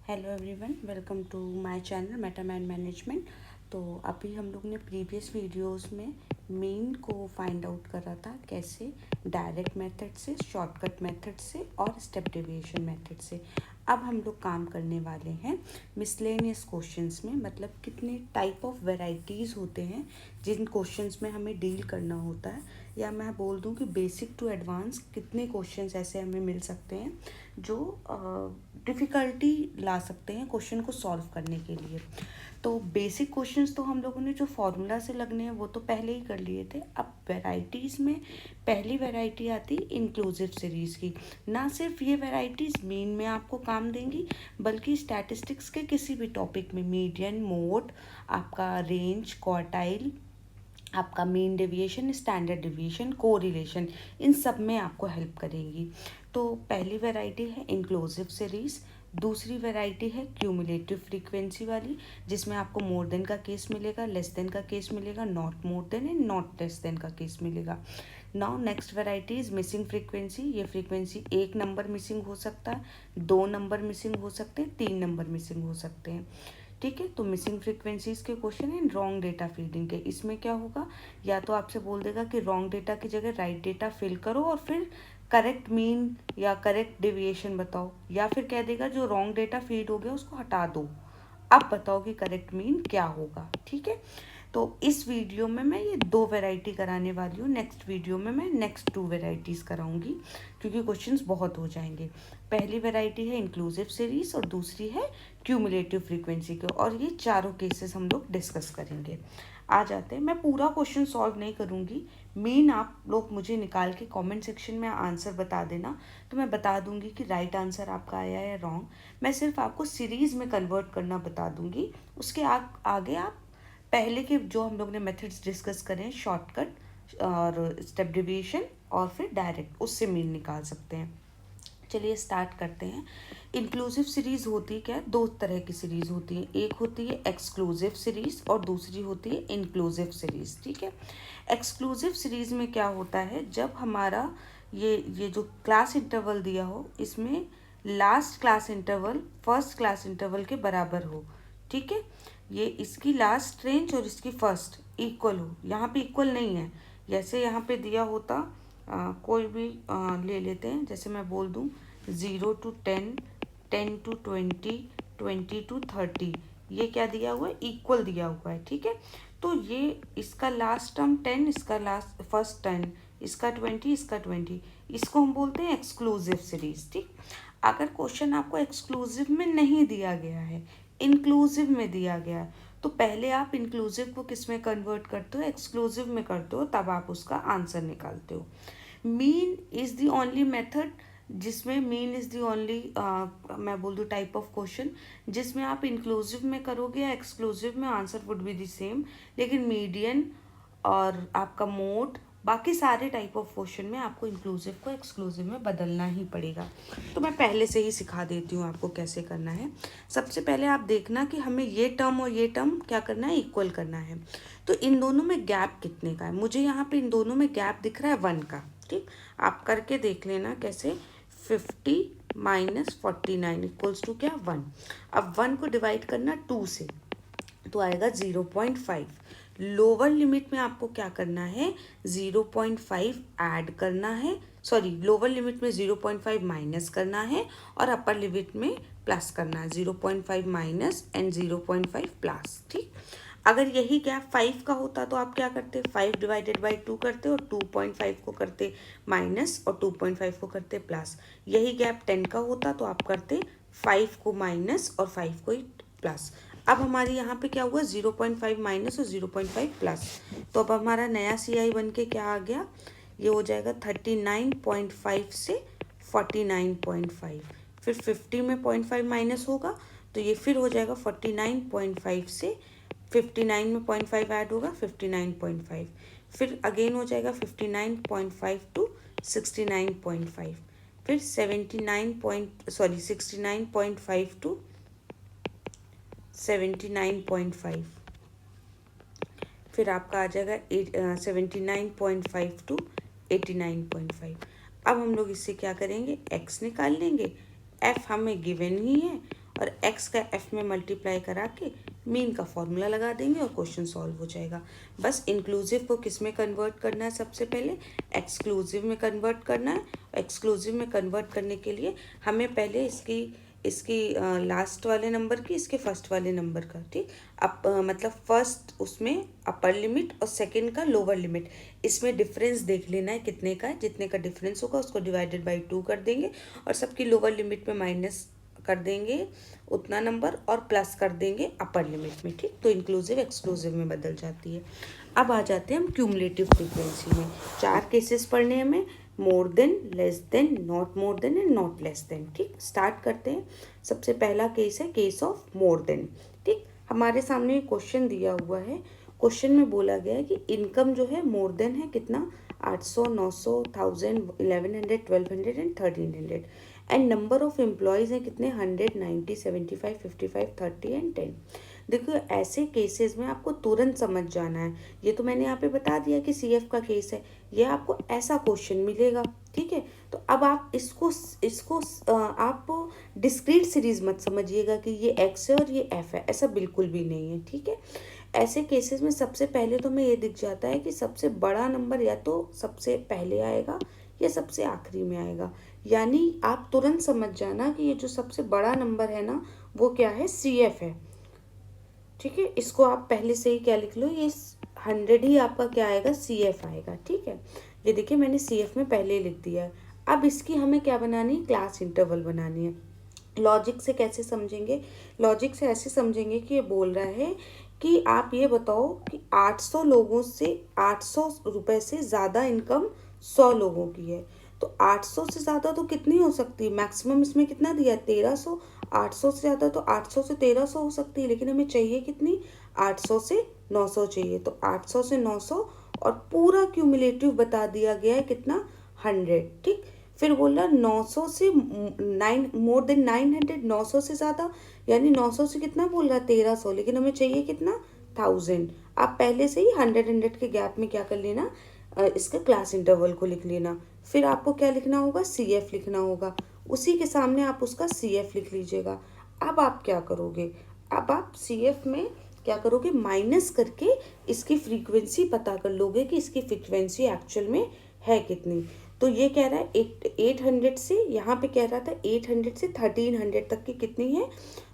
Hello everyone, welcome to my channel Metaman Management. तो अभी हम लोग ने प्रीवियस वीडियोस में मीन को फाइंड आउट करा था, कैसे डायरेक्ट मेथड से, शॉर्टकट मेथड से और स्टेप डेविएशन मेथड से। अब हम लोग काम करने वाले हैं मिसलेनियस क्वेश्चंस में, मतलब कितने टाइप ऑफ वैरायटीज़ होते हैं जिन क्वेश्चंस में हमें डील करना होता है, या मैं बोल दूं कि बेसिक टू एडवांस कितने क्वेश्चंस ऐसे हमें मिल सकते हैं जो डिफ़िकल्टी ला सकते हैं क्वेश्चन को सॉल्व करने के लिए। तो बेसिक क्वेश्चंस तो हम लोगों ने जो फॉर्मूला से लगने हैं वो तो पहले ही कर लिए थे। अब वैरायटीज़ में पहली वैरायटी आती इंक्लूसिव सीरीज़ की। ना सिर्फ ये वैरायटीज़ मीन में आपको काम देंगी, बल्कि स्टैटिस्टिक्स के किसी भी टॉपिक में मीडियन, मोड, आपका रेंज, क्वार्टाइल, आपका mean deviation, standard deviation, correlation, इन सब में आपको हेल्प करेंगी। तो पहली वैरायटी है इंक्लूसिव सीरीज़। दूसरी वैरायटी है क्यूमुलेटिव फ्रीक्वेंसी वाली, जिसमें आपको मोर देन का केस मिलेगा, लेस देन का केस मिलेगा, not more than and not less than का केस मिलेगा। Now next variety is missing frequency. ये फ्रीक्वेंसी एक नंबर मिसिंग हो सकता है, 2 नंबर मिसिंग हो सकते हैं, 3 नंबर मिसिंग हो सकते हैं। ठीक है, तो मिसिंग फ्रीक्वेंसीज के question and wrong data feeding के। इसमें क्या होगा, या तो आपसे बोल देगा कि रॉन्ग डेटा की जगह राइट डेटा फिल करो और फिर करेक्ट मीन या करेक्ट डेविएशन बताओ, या फिर कह देगा जो रॉन्ग डेटा फीड हो गया उसको हटा दो, अब बताओ कि करेक्ट मीन क्या होगा। ठीक है, तो इस वीडियो में मैं ये 2 वैरायटी कराने वाली हूँ। नेक्स्ट वीडियो में मैं नेक्स्ट 2 वैरायटीज़ कराऊंगी, क्योंकि क्वेश्चंस बहुत हो जाएंगे। पहली वैरायटी है इंक्लूसिव सीरीज और दूसरी है क्यूमुलेटिव फ्रीक्वेंसी के, और ये चारों केसेस हम लोग डिस्कस करेंगे। आ जाते हैं, मैं पूरा क्वेश्चन सॉल्व नहीं करूँगी, मीन आप लोग मुझे निकाल के कमेंट सेक्शन में आंसर बता देना, तो मैं बता दूंगी कि राइट आंसर आपका आया है या रॉन्ग। मैं सिर्फ आपको सीरीज़ में कन्वर्ट करना बता दूंगी, उसके आगे आप पहले के जो हम लोग ने मेथड्स डिस्कस करें, शॉर्टकट और स्टेप डेविएशन और फिर डायरेक्ट, उससे मीन निकाल सकते हैं। चलिए स्टार्ट करते हैं। इंक्लूसिव सीरीज होती क्या है, 2 तरह की सीरीज होती है। एक होती है एक्सक्लूसिव सीरीज और दूसरी होती है इंक्लूसिव सीरीज। ठीक है, एक्सक्लूसिव सीरीज में क्या होता है, जब हमारा ये जो क्लास इंटरवल दिया हो, इसमें last class interval first class interval के बराबर हो। ठीक है, ये इसकी लास्ट रेंज और इसकी फर्स्ट इक्वल हो। यहाँ पे इक्वल नहीं है, जैसे यहाँ पे दिया होता कोई भी ले लेते हैं, जैसे मैं बोल दूँ 0 to 10, 10 to 20, 20 to 30, ये क्या दिया हुआ है, इक्वल दिया हुआ है। ठीक है, तो ये इसका लास्ट टर्म 10, इसका लास्ट फर्स्ट 10, इसका 20, इसका 20, इसको हम बोलते हैं एक्सक्लूसिव सीरीज। ठीक, अगर क्वेश्चन आपको एक्सक्लूसिव में नहीं दिया गया है, इंक्लूसिव में दिया गया है, तो पहले आप इंक्लूसिव को किस में कन्वर्ट करते हो, एक्सक्लूसिव में करते हो, तब आप उसका आंसर निकालते हो। Mean is the only method जिसमें मीन इज द ओनली मैं बोल दूँ टाइप ऑफ क्वेश्चन जिसमें आप इंक्लूसिव में करोगे या एक्सक्लूसिव में, answer would be the same, लेकिन मीडियन और आपका मोड, बाकी सारे टाइप ऑफ क्वेश्चन में आपको इंक्लूसिव को एक्सक्लूसिव में बदलना ही पड़ेगा। तो मैं पहले से ही सिखा देती हूँ आपको कैसे करना है। सबसे पहले आप देखना कि हमें ये टर्म और ये टर्म क्या करना है, इक्वल करना है। तो इन दोनों में गैप कितने का है, मुझे यहाँ पे इन दोनों में गैप दिख रहा है 1 का। ठीक, आप करके देख लेना कैसे। 50 माइनस 49 इक्वल्स टू क्या, 1। अब 1 को डिवाइड करना 2 से, तो आएगा 0.5। लोअर लिमिट में आपको क्या करना है, 0.5 ऐड करना है, सॉरी लोअर लिमिट में 0.5 माइनस करना है और अपर लिमिट में प्लस करना है, 0.5 माइनस एंड 0.5 प्लस। ठीक, अगर यही गैप 5 का होता तो आप क्या करते, 5 डिवाइडेड बाई 2 करते और 2.5 को करते माइनस और 2.5 को करते प्लस। यही गैप 10 का होता तो आप करते 5 को माइनस और 5 को ही प्लस। अब हमारे यहाँ पे क्या हुआ, 0.5 माइनस और 0.5 प्लस, तो अब हमारा नया CI बन के क्या आ गया, ये हो जाएगा 39.5 से 49.5। फिर 50 में 0.5 माइनस होगा तो ये फिर हो जाएगा 49.5 से 59 में 0.5 ऐड होगा 59.5, फिर अगेन हो जाएगा 59.5 टू 69.5, फिर 69.5 टू 79.5, फिर आपका आ जाएगा 79.5 टू 89.5। अब हम लोग इससे क्या करेंगे, x निकाल लेंगे। f हमें गिवन ही है और एक्स का एफ में मल्टीप्लाई करा के मीन का फॉर्मूला लगा देंगे और क्वेश्चन सॉल्व हो जाएगा। बस इंक्लूसिव को किस में कन्वर्ट करना है, सबसे पहले एक्सक्लूसिव में कन्वर्ट करना है। एक्सक्लूसिव में कन्वर्ट करने के लिए हमें पहले इसकी लास्ट वाले नंबर की इसके फर्स्ट वाले नंबर का, ठीक, अब मतलब फर्स्ट उसमें अपर लिमिट और सेकंड का लोअर लिमिट, इसमें डिफरेंस देख लेना है कितने का है। जितने का डिफरेंस होगा उसको डिवाइडेड बाई 2 कर देंगे और सबकी लोअर लिमिट में माइनस कर देंगे उतना नंबर और प्लस कर देंगे अपर लिमिट में, ठीक। तो इंक्लूसिव एक्सक्लूसिव में बदल जाती है। अब आ जाते हैं हम क्यूमुलेटिव फ्रीक्वेंसी में। 4 केसेस पढ़ने हैं हमें, more than, less than, not more than and not less then, ठीक। स्टार्ट करते हैं। सबसे पहला केस है केस ऑफ मोर देन, ठीक। हमारे सामने क्वेश्चन दिया हुआ है। क्वेश्चन में बोला गया है कि इनकम जो है मोर देन है कितना, 800, 900, 1000, 1100, 1200 and 1300 and number of employees हैं कितने, 100, 90, 75, 55, 30 एंड 10। देखो ऐसे केसेस में आपको तुरंत समझ जाना है। ये तो मैंने यहाँ पे बता दिया कि सीएफ का केस है, ये आपको ऐसा क्वेश्चन मिलेगा, ठीक है। तो अब आप इसको आप डिस्क्रीट सीरीज मत समझिएगा कि ये एक्स है और ये एफ है, ऐसा बिल्कुल भी नहीं है, ठीक है। ऐसे केसेस में सबसे पहले तो हमें ये दिख जाता है कि सबसे बड़ा नंबर या तो सबसे पहले आएगा या सबसे आखिरी में आएगा। यानी आप तुरंत समझ जाना कि ये जो सबसे बड़ा नंबर है ना वो क्या है, सीएफ है, ठीक है। इसको आप पहले से ही क्या लिख लो, ये 100 ही आपका क्या आएगा, सीएफ आएगा, ठीक है। ये देखिए मैंने सीएफ में पहले लिख दिया है। अब इसकी हमें क्या बनानी है, क्लास इंटरवल बनानी है। लॉजिक से कैसे समझेंगे, लॉजिक से ऐसे समझेंगे कि ये बोल रहा है कि आप ये बताओ कि 800 लोगों से 800 रुपये से ज़्यादा इनकम 100 लोगों की है। तो 800 से ज़्यादा तो कितनी हो सकती है, मैक्सिमम इसमें कितना दिया है, 1300। 800 से ज़्यादा तो 800 से 1300 हो सकती है, लेकिन हमें चाहिए कितनी, 800 से 900 चाहिए। तो 800 से 900 और पूरा क्यूमुलेटिव बता दिया गया है कितना, 100, ठीक। फिर बोला 900 से 9 मोर देन 900, 900 से ज़्यादा, यानी 900 से कितना बोल रहा है, 1300, लेकिन हमें चाहिए कितना, 1000। आप पहले से ही 100 के गैप में क्या कर लेना, इसका क्लास इंटरवल को लिख लेना। फिर आपको क्या लिखना होगा, सीएफ लिखना होगा, उसी के सामने आप उसका सीएफ लिख लीजिएगा। अब आप क्या करोगे, अब आप सीएफ में क्या करोगे, माइनस करके इसकी फ्रीक्वेंसी पता कर लोगे कि इसकी फ्रीक्वेंसी एक्चुअल में है कितनी। तो ये कह रहा है 800 से, यहाँ पे कह रहा था 800 से 1300 तक की कितनी है,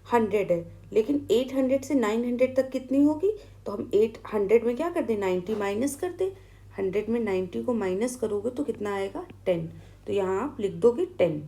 100 है, लेकिन 800 से 900 तक कितनी होगी। तो हम 800 में क्या कर दें, 90 माइनस कर दें। 100 में 90 को माइनस करोगे तो कितना आएगा, 10। तो यहाँ आप लिख दोगे 10,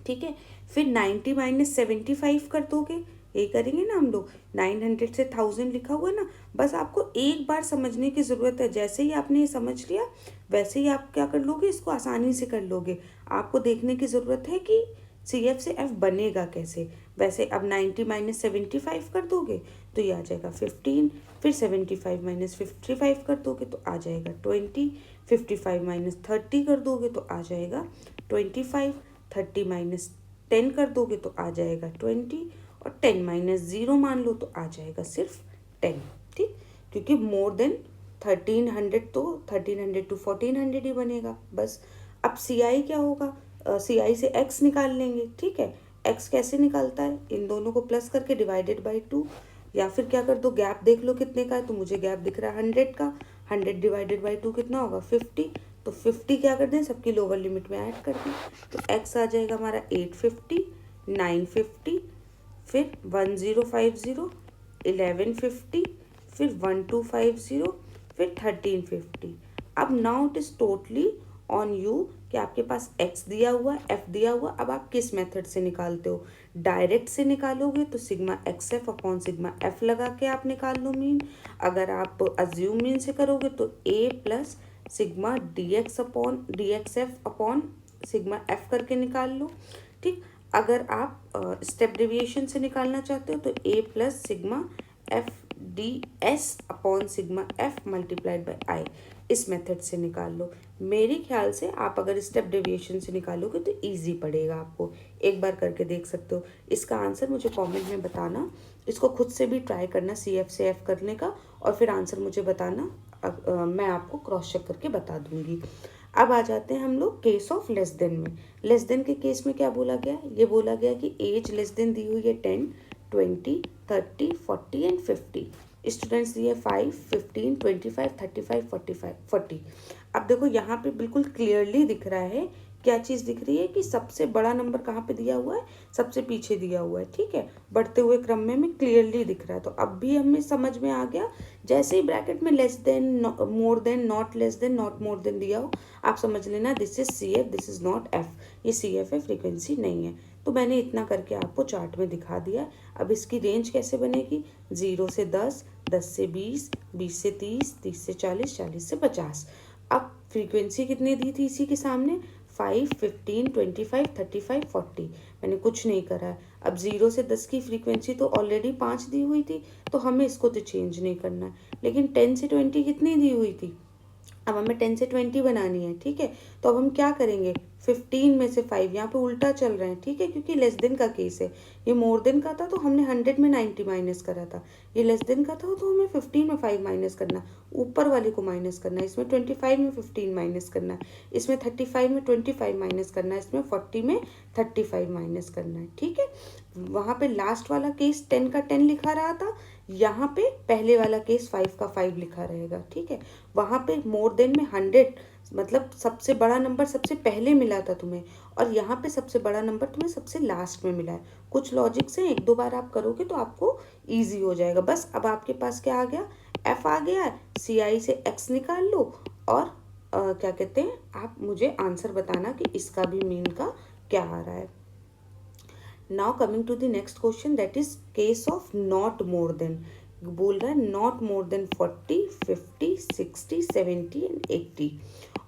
ठीक है। फिर 90 माइनस 75 कर दोगे, यही करेंगे ना हम लोग। 900 से 1000 लिखा हुआ है ना, बस आपको एक बार समझने की ज़रूरत है। जैसे ही आपने ये समझ लिया वैसे ही आप क्या कर लोगे, इसको आसानी से कर लोगे। आपको देखने की ज़रूरत है कि सीएफ से एफ बनेगा कैसे। वैसे अब 90 माइनस 75 कर दोगे तो ये आ जाएगा 15। फिर 75 माइनस 55 कर दोगे तो आ जाएगा 20। 55 माइनस 30 कर दोगे तो आ जाएगा 25। 30 माइनस 10 कर दोगे तो आ जाएगा 20 और 10 माइनस 0 मान लो तो आ जाएगा सिर्फ 10, ठीक। क्योंकि मोर देन 1300 तो 1300 टू 1400 ही बनेगा बस। अब सी आई क्या होगा, सी आई से एक्स निकाल लेंगे, ठीक है। एक्स कैसे निकालता है, इन दोनों को प्लस करके डिवाइडेड बाई 2, या फिर क्या कर दो, गैप देख लो कितने का है। तो मुझे गैप दिख रहा है 100 का, 100 डिवाइडेड बाई 2 कितना होगा, 50। तो 50 क्या कर दें, सबकी लोअर लिमिट में ऐड कर दें। तो एक्स आ जाएगा हमारा 850, 950, फिर 1050, 1150, फिर 1250, फिर 1350। अब now it is totally on you कि आपके पास x दिया हुआ, f दिया हुआ। अब आप किस मेथड से निकालते हो, डायरेक्ट से निकालोगे तो sigma x F upon sigma F लगा के आप निकाल लो मीन। अगर आप अज्यूम मीन से करोगे तो a plus sigma D x F upon sigma F करके निकाल लो, ठीक। अगर आप स्टेप डेविएशन से निकालना चाहते हो तो a plus sigma F D S upon sigma F multiplied by I, इस मेथड से निकाल लो। मेरे ख्याल से आप अगर स्टेप डेविएशन से निकालोगे तो इजी पड़ेगा आपको, एक बार करके देख सकते हो। इसका आंसर मुझे कमेंट में बताना, इसको खुद से भी ट्राई करना सी एफ से एफ करने का, और फिर आंसर मुझे बताना। मैं आपको क्रॉस चेक करके बता दूंगी। अब आ जाते हैं हम लोग केस ऑफ लेस देन में। लेस देन के केस में क्या बोला गया, ये बोला गया कि एज लेस देन दी हुई है 10, 20, 30, 40 एंड 50। स्टूडेंट्स दिए 5, 15, 25, 35, 45, 40। अब देखो यहाँ पे बिल्कुल क्लियरली दिख रहा है, क्या चीज़ दिख रही है कि सबसे बड़ा नंबर कहाँ पे दिया हुआ है, सबसे पीछे दिया हुआ है, ठीक है, बढ़ते हुए क्रम में क्लियरली दिख रहा है। तो अब भी हमें समझ में आ गया, जैसे ही ब्रैकेट में less than, more than, not less than, not more than दिया हो, आप समझ लेना this is C F, this is not F, ये सी एफ है, फ्रीक्वेंसी नहीं है। तो मैंने इतना करके आपको चार्ट में दिखा दिया। अब इसकी रेंज कैसे बनेगी, 0 से 10, 10 से 20, 20 से 30, 30 से 40, 40 से 50। अब फ्रीक्वेंसी कितनी दी थी इसी के सामने, 5, 15, 25, 35, 40। मैंने कुछ नहीं करा है। अब 0 से 10 की फ्रीक्वेंसी तो ऑलरेडी 5 दी हुई थी, तो हमें इसको तो चेंज नहीं करना है। लेकिन 10 से 20 कितनी दी हुई थी, अब हमें 10 से 20 बनानी है, ठीक है। तो अब हम क्या करेंगे, 15 में से 5, यहाँ पे उल्टा चल रहे हैं, ठीक है, क्योंकि लेस देन का केस है। ये मोर देन का था तो हमने 100 में 90 माइनस करा था, ये लेस देन का था तो हमें 15 में 5 माइनस करना, ऊपर वाले को माइनस करना, इसमें 25 में 15 माइनस करना, इसमें 35 में 25 माइनस करना, इसमें 40 में 35 माइनस करना है, ठीक है। वहाँ पे लास्ट वाला केस 10 का 10 लिखा रहा था, यहाँ पे पहले वाला केस 5 का 5 लिखा रहेगा, ठीक है। वहाँ पे मोर देन में 100 मतलब सबसे बड़ा नंबर सबसे पहले मिला था तुम्हें, और यहाँ पे सबसे बड़ा नंबर तुम्हें सबसे लास्ट में मिला है। कुछ लॉजिक से 1-2 बार आप करोगे तो आपको ईजी हो जाएगा। बस अब आपके पास क्या आ गया, एफ आ गया है, सी आई से एक्स निकाल लो, और क्या कहते हैं, आप मुझे आंसर बताना कि इसका भी मीन का क्या आ रहा है। Now coming to the next question, that is case of not more than. बोल रहा है नॉट मोर देन 40, 50, 60, 70 एंड 80।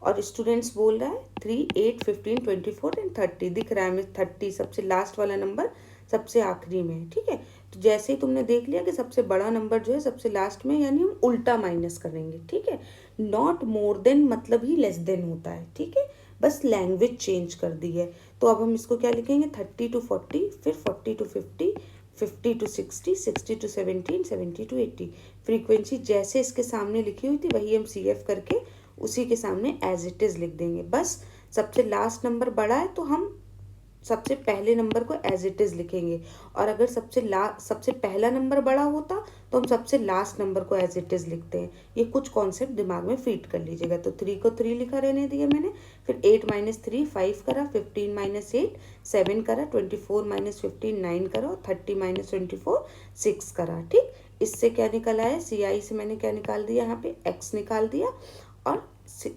और स्टूडेंट्स बोल रहा है 3, 8, 15, 24 एंड 30। दिख रहा है हमें 30 सबसे लास्ट वाला नंबर सबसे आखिरी में है, ठीक है। तो जैसे ही तुमने देख लिया कि सबसे बड़ा नंबर जो है सबसे लास्ट में, यानी हम उल्टा माइनस करेंगे, ठीक है। नॉट मोर देन मतलब ही लेस देन होता है, ठीक है, बस लैंग्वेज चेंज कर दी है। तो अब हम इसको क्या लिखेंगे, 30 to 40, फिर 40 to 50, 50 to 60, 60 to 70, 70 to 80। Frequency जैसे इसके सामने लिखी हुई थी वही हम सी एफ करके उसी के सामने एज इट इज़ लिख देंगे। बस सबसे लास्ट नंबर बड़ा है तो हम सबसे पहले नंबर को एज इट इज़ लिखेंगे, और अगर सबसे पहला नंबर बड़ा होता तो हम सबसे लास्ट नंबर को एज इट इज़ लिखते हैं। ये कुछ कॉन्सेप्ट दिमाग में फीड कर लीजिएगा। तो 3 को 3 लिखा रहने दिया मैंने, फिर 8 - 3 5 करा, 15 - 8 7 करा, 24 - 15 9 करा, और 30 - 24 6 करा, ठीक। इससे क्या निकल आया, सी आई से मैंने क्या निकाल दिया, यहाँ पे एक्स निकाल दिया और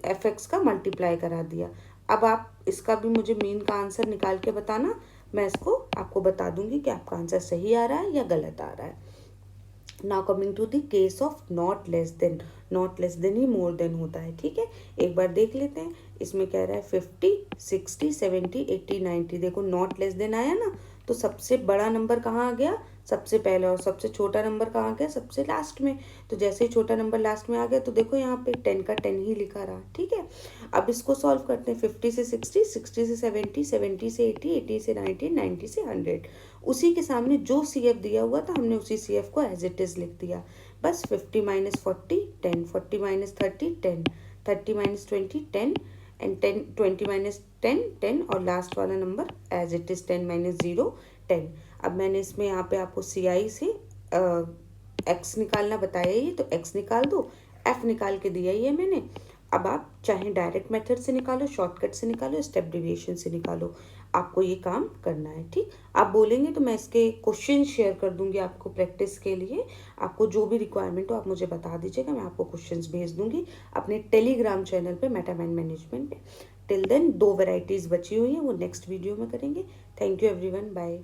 एफ एक्स का मल्टीप्लाई करा दिया। अब आप इसका भी मुझे मीन का आंसर निकाल के बताना, मैं इसको आपको बता दूंगी कि आपका आंसर सही आ रहा है या गलत आ रहा है। Now coming to the case of not less than. Not less than ही मोर देन होता है, ठीक है। एक बार देख लेते हैं, इसमें कह रहा है 50, 60, 70, 80, 90। देखो नॉट लेस देन आया ना, तो सबसे बड़ा नंबर कहाँ आ गया, सबसे पहले, और सबसे छोटा नंबर कहाँ आ गया, सबसे लास्ट में। तो जैसे ही छोटा नंबर लास्ट में आ गया तो देखो यहाँ पे 10 का 10 ही लिखा रहा, ठीक है। अब इसको सॉल्व करते हैं, 50 से 60, 60 से 70, 70 से 80, 80 से 90, 90 से 100। उसी के सामने जो सी एफ दिया हुआ था हमने उसी सी एफ को एज इट इज़ लिख दिया। बस 50 - 40 10, 40 - 30 10, 30 - 20 10 एंड 10, 20 - 10 10, और लास्ट वाला नंबर एज इट इज़ 10 - 0 10। अब मैंने इसमें यहाँ पे आपको सी आई से एक्स निकालना बताया ही, तो एक्स निकाल दो, एफ निकाल के दिया ही है मैंने। अब आप चाहे डायरेक्ट मेथड से निकालो, शॉर्टकट से निकालो, स्टेप डेविएशन से निकालो, आपको ये काम करना है, ठीक। आप बोलेंगे तो मैं इसके क्वेश्चन शेयर कर दूंगी आपको प्रैक्टिस के लिए। आपको जो भी रिक्वायरमेंट हो आप मुझे बता दीजिएगा, मैं आपको क्वेश्चंस भेज दूंगी अपने टेलीग्राम चैनल पे, मेटामाइंड मैनेजमेंट पे। टिल देन 2 वेराइटीज़ बची हुई हैं, वो नेक्स्ट वीडियो में करेंगे। Thank you everyone, bye.